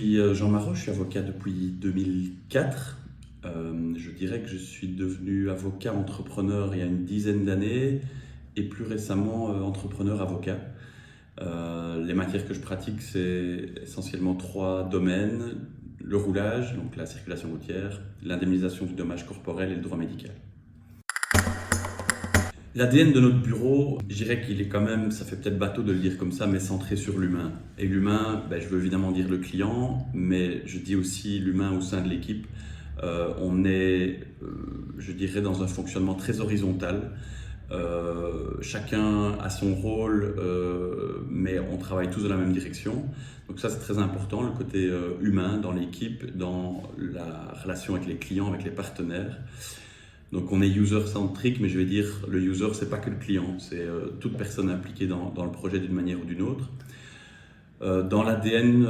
suis Jean Marot, je suis avocat depuis 2004. Je dirais que je suis devenu avocat entrepreneur il y a une dizaine d'années et plus récemment entrepreneur avocat. Les matières que je pratique, c'est essentiellement trois domaines: le roulage, donc la circulation routière, l'indemnisation du dommage corporel et le droit médical. L'ADN de notre bureau, je dirais qu'il est quand même, ça fait peut-être bateau de le dire comme ça, mais centré sur l'humain. Et l'humain, je veux évidemment dire le client, mais je dis aussi l'humain au sein de l'équipe. On est, je dirais, dans un fonctionnement très horizontal. Chacun a son rôle, mais on travaille tous dans la même direction. Donc ça, c'est très important, le côté humain dans l'équipe, dans la relation avec les clients, avec les partenaires. Donc on est user-centrique, mais je vais dire le user, c'est pas que le client, c'est toute personne impliquée dans le projet d'une manière ou d'une autre. Dans l'ADN,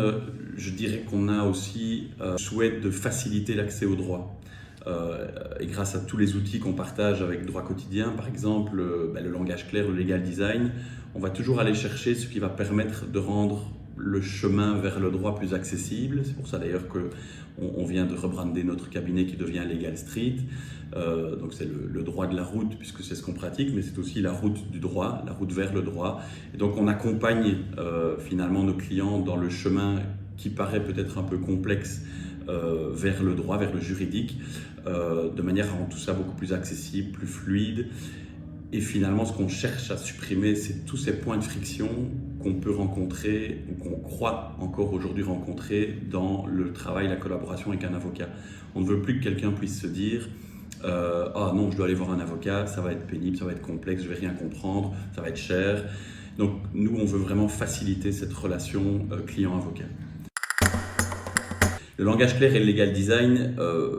je dirais qu'on a aussi souhait de faciliter l'accès au droit. Et grâce à tous les outils qu'on partage avec Droit Quotidien, par exemple, le langage clair, le legal design, on va toujours aller chercher ce qui va permettre de rendre le chemin vers le droit plus accessible. C'est pour ça d'ailleurs qu'on vient de rebrander notre cabinet qui devient Legal Street. Donc c'est le droit de la route, puisque c'est ce qu'on pratique, mais c'est aussi la route du droit, la route vers le droit. Et donc on accompagne finalement nos clients dans le chemin qui paraît peut-être un peu complexe vers le droit, vers le juridique, de manière à rendre tout ça beaucoup plus accessible, plus fluide. Et finalement, ce qu'on cherche à supprimer, c'est tous ces points de friction qu'on peut rencontrer, ou qu'on croit encore aujourd'hui rencontrer dans le travail, la collaboration avec un avocat. On ne veut plus que quelqu'un puisse se dire « Ah non, je dois aller voir un avocat, ça va être pénible, ça va être complexe, je ne vais rien comprendre, ça va être cher ». Donc nous, on veut vraiment faciliter cette relation client-avocat. Le langage clair et le legal design,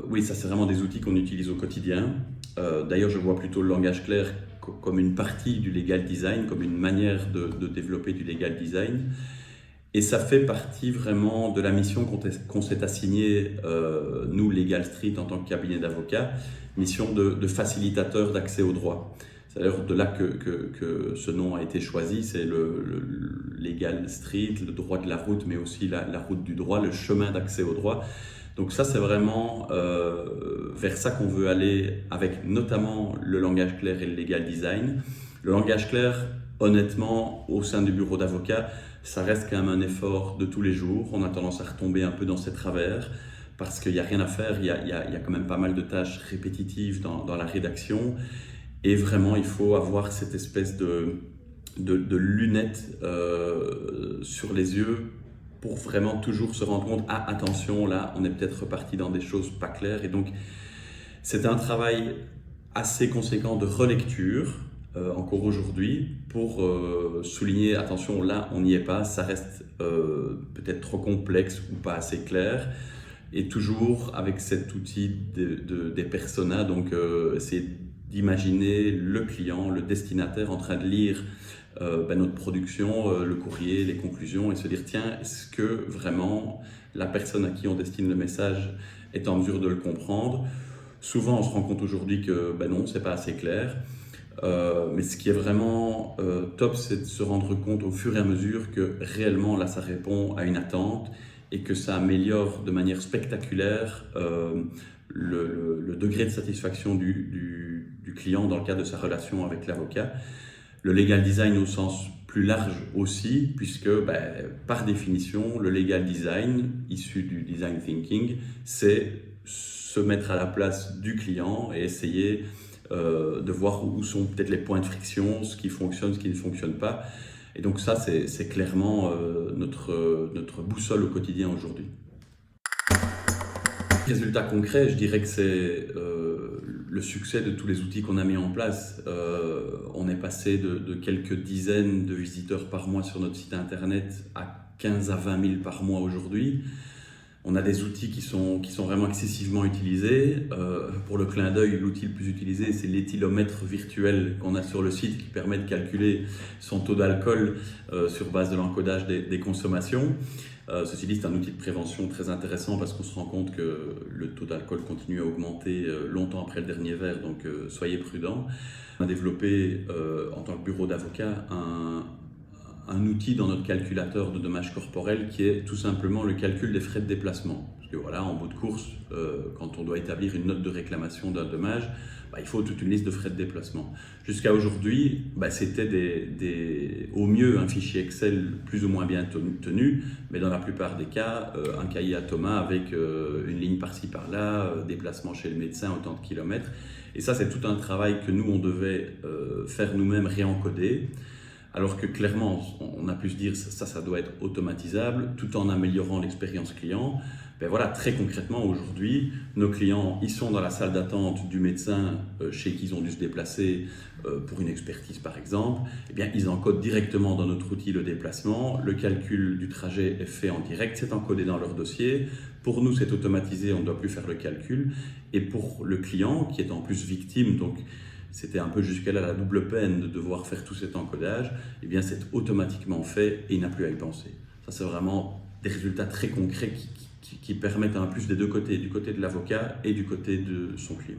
oui, ça c'est vraiment des outils qu'on utilise au quotidien. D'ailleurs, je vois plutôt le langage clair comme une partie du legal design, comme une manière de développer du legal design. Et ça fait partie vraiment de la mission qu'on s'est assignée, nous, Legal Street, en tant que cabinet d'avocats, mission de facilitateur d'accès au droit. C'est d'ailleurs de là que ce nom a été choisi, c'est le Legal Street, le droit de la route, mais aussi la route du droit, le chemin d'accès au droit. Donc ça, c'est vraiment vers ça qu'on veut aller avec notamment le langage clair et le legal design. Le langage clair, honnêtement, au sein du bureau d'avocat, ça reste quand même un effort de tous les jours. On a tendance à retomber un peu dans ses travers parce qu'il n'y a rien à faire, il y a quand même pas mal de tâches répétitives dans la rédaction. Et vraiment, il faut avoir cette espèce de lunettes sur les yeux pour vraiment toujours se rendre compte, ah attention, là on est peut-être reparti dans des choses pas claires. Et donc c'est un travail assez conséquent de relecture encore aujourd'hui pour souligner, attention, là on n'y est pas, ça reste peut-être trop complexe ou pas assez clair. Et toujours avec cet outil des personas, donc essayer d'imaginer le client, le destinataire en train de lire notre production, le courrier, les conclusions, et se dire tiens, est-ce que vraiment la personne à qui on destine le message est en mesure de le comprendre? Souvent on se rend compte aujourd'hui que non, c'est pas assez clair, mais ce qui est vraiment top, c'est de se rendre compte au fur et à mesure que réellement là ça répond à une attente et que ça améliore de manière spectaculaire le degré de satisfaction du client dans le cadre de sa relation avec l'avocat. Le legal design au sens plus large aussi, puisque par définition, le legal design, issu du design thinking, c'est se mettre à la place du client et essayer de voir où sont peut-être les points de friction, ce qui fonctionne, ce qui ne fonctionne pas. Et donc ça, c'est clairement notre boussole au quotidien aujourd'hui. Résultat concret, je dirais que c'est le succès de tous les outils qu'on a mis en place. On est passé de quelques dizaines de visiteurs par mois sur notre site internet à 15 à 20 000 par mois aujourd'hui. On a des outils qui sont vraiment excessivement utilisés. Pour le clin d'œil, l'outil le plus utilisé, c'est l'éthylomètre virtuel qu'on a sur le site qui permet de calculer son taux d'alcool sur base de l'encodage des consommations. Ceci dit, c'est un outil de prévention très intéressant parce qu'on se rend compte que le taux d'alcool continue à augmenter longtemps après le dernier verre, donc soyez prudents. On a développé en tant que bureau d'avocat un outil dans notre calculateur de dommages corporels qui est tout simplement le calcul des frais de déplacement. Parce que voilà, en bout de course, quand on doit établir une note de réclamation d'un dommage, il faut toute une liste de frais de déplacement. Jusqu'à aujourd'hui, c'était au mieux un fichier Excel plus ou moins bien tenu, mais dans la plupart des cas, un cahier à Thomas avec une ligne par-ci par-là, déplacement chez le médecin, autant de kilomètres. Et ça, c'est tout un travail que nous, on devait faire nous-mêmes, réencoder. Alors que clairement, on a pu se dire ça doit être automatisable tout en améliorant l'expérience client. Voilà, très concrètement, aujourd'hui, nos clients, ils sont dans la salle d'attente du médecin chez qui ils ont dû se déplacer pour une expertise par exemple. Ils encodent directement dans notre outil le déplacement. Le calcul du trajet est fait en direct, c'est encodé dans leur dossier. Pour nous, c'est automatisé, on ne doit plus faire le calcul. Et pour le client, qui est en plus victime, donc c'était un peu jusqu'à là la double peine de devoir faire tout cet encodage, c'est automatiquement fait et il n'a plus à y penser. Ça, c'est vraiment des résultats très concrets qui permettent un plus des deux côtés, du côté de l'avocat et du côté de son client.